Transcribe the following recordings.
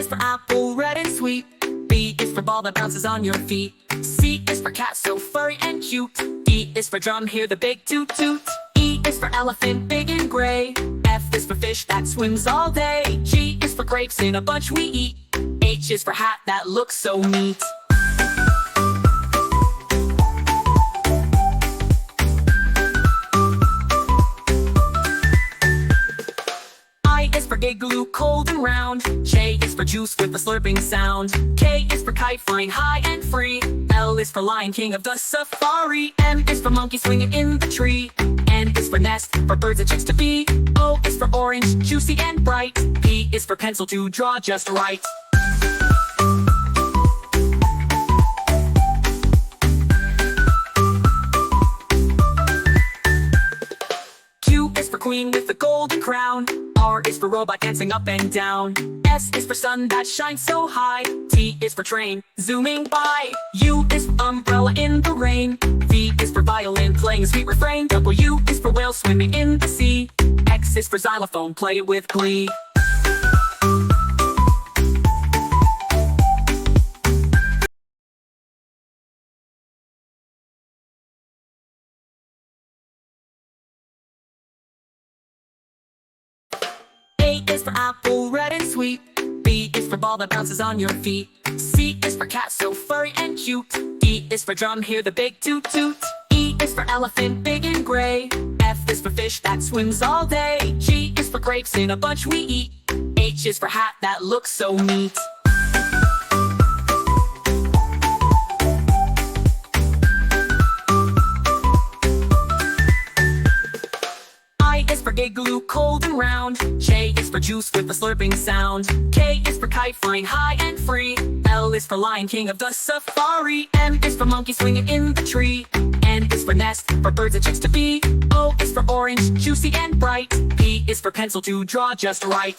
is for apple, red and sweet. B is for ball that bounces on your feet. C is for cat, so furry and cute. D is for drum, hear the big toot toot. E is for elephant, big and gray. F is for fish that swims all day. G is for grapes in a bunch we eat. H is for hat that looks so neat. I is for igloo, cold and round. J is for juice with a slurping sound. K is for kite, flying high and free. L is for lion, king of the safari. M is for monkey, swinging in the tree. N is for nest, for birds and chicks to be. O is for orange, juicy and bright. P is for pencil to draw just right. Q is for queen with the golden crown. R is for robot dancing up and down. S is for sun that shines so high. T is for train, zooming by. U is for umbrella in the rain. V is for violin, playing a sweet refrain. W is for whale swimming in the sea. X is for xylophone, play it with glee. A is for apple, red and sweet. B is for ball that bounces on your feet. C is for cat, so furry and cute. D is for drum, hear the big toot toot. E is for elephant, big and gray. F is for fish that swims all day. G is for grapes in a bunch we eat. H is for hat that looks so neat. I is for igloo, cold and round. J is for juice with a slurping sound. K is for kite, flying high and free. L is for lion, king of the safari. M is for monkey, swinging in the tree. N is for nest, for birds and chicks to be. O is for orange, juicy and bright. P is for pencil to draw just right.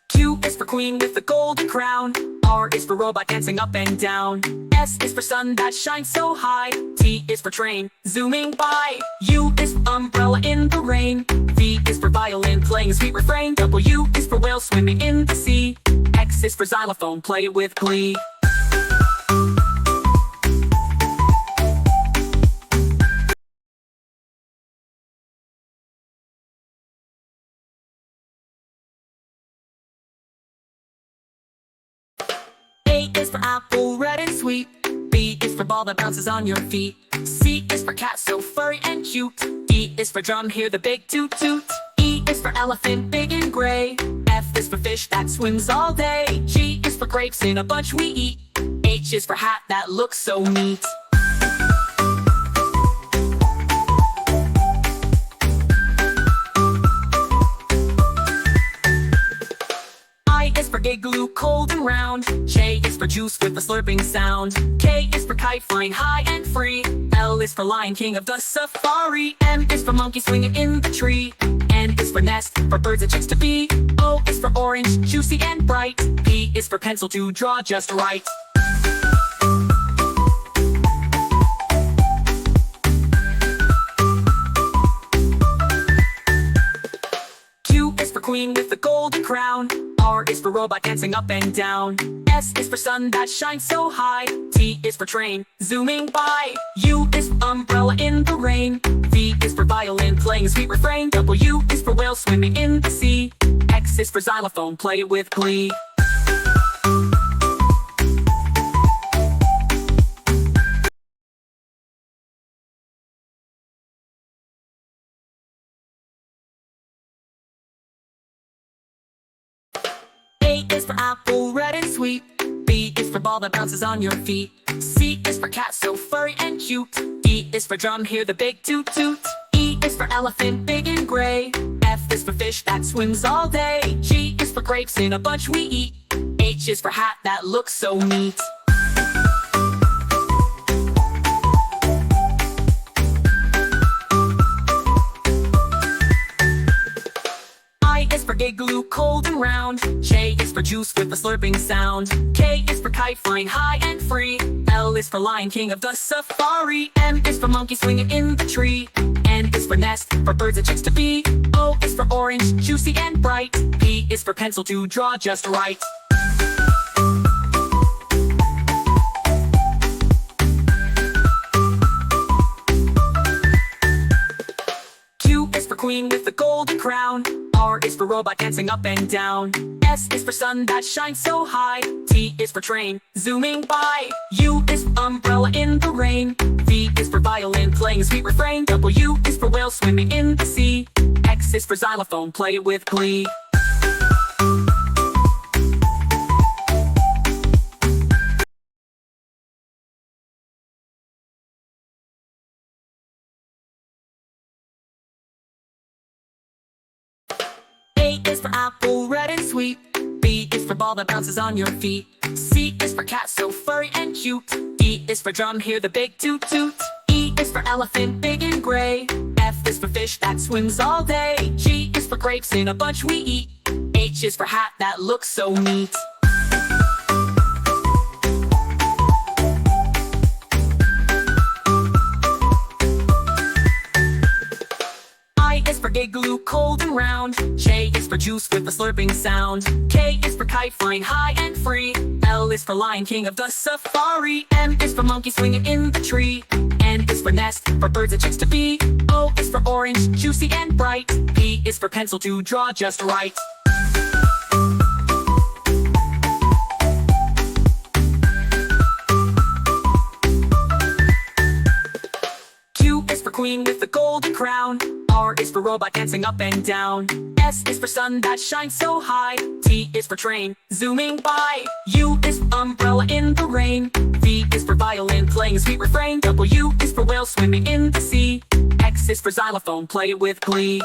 Q is for queen with the golden crown. R is for robot dancing up and down. S is for sun that shines so high. T is for train, zooming by. U is for umbrella in the rain. V is for violin, playing a sweet refrain. W is for whale swimming in the sea. X is for xylophone, play it with glee. A is for apple, red and sweet. B is for ball that bounces on your feet. C is for cat, so furry and cute. D is for drum, hear the big toot toot. E is for elephant, big and gray. F is for fish that swims all day. G is for grapes in a bunch we eat. H is for hat that looks so neat. I is for igloo, cold and round. J is for juice with a slurping sound. K is for kite, flying high and free. L is for lion, king of the safari. M is for monkey, swinging in the tree. N is for nest, for birds and chicks to be. O is for orange, juicy and bright. P is for pencil to draw just right. Q is for queen with the golden crown. R is for robot dancing up and down. S is for sun that shines so high. T is for train, zooming by. U is for umbrella in the rain. V is for violin, playing a sweet refrain. W is for whale swimming in the sea. X is for xylophone, play it with glee. A is for apple, red and sweet. B is for ball that bounces on your feet. C is for cat, so furry and cute. D is for drum, hear the big toot toot. E is for elephant, big and gray. F is for fish that swims all day. G is for grapes in a bunch we eat. H is for hat that looks so neat. I is for igloo, cold and round. J is for juice with a slurping sound. K is for kite, flying high and free. L is for lion, king of the safari. M is for for monkey swinging in the tree. N is for nest, for birds and chicks to be. O is for orange, juicy and bright. P is for pencil to draw just right. Q is for queen with the golden crown. R is for robot dancing up and down. S is for sun that shines so high. T is for train, zooming by. U is for umbrella in the rain. V is for violin playing a sweet refrain. W is for whale swimming in the sea. X is for xylophone, play it with glee. A is for apple, red and sweet. B is for ball that bounces on your feet. C is for cat, so furry and cute. D is for drum, hear the big toot toot. E is for elephant, big and gray. F is for fish that swims all day. G is for grapes in a bunch we eat. H is for hat that looks so neat. I is for igloo, cold and round. J is for juice with a slurping sound. K is for kite flying high and free. L is for lion, king of the safari. M is for monkey swinging in the tree. N is for nest, for birds and chicks to be. O is for orange, juicy and bright. P is for pencil to draw just right. Q is for queen with the golden crown. R is for robot dancing up and down. S is for sun that shines so high. T is for train, zooming by. U is for umbrella in the rain. V is for violin playing a sweet refrain. W is for whale swimming in the sea. X is for xylophone, play it with glee.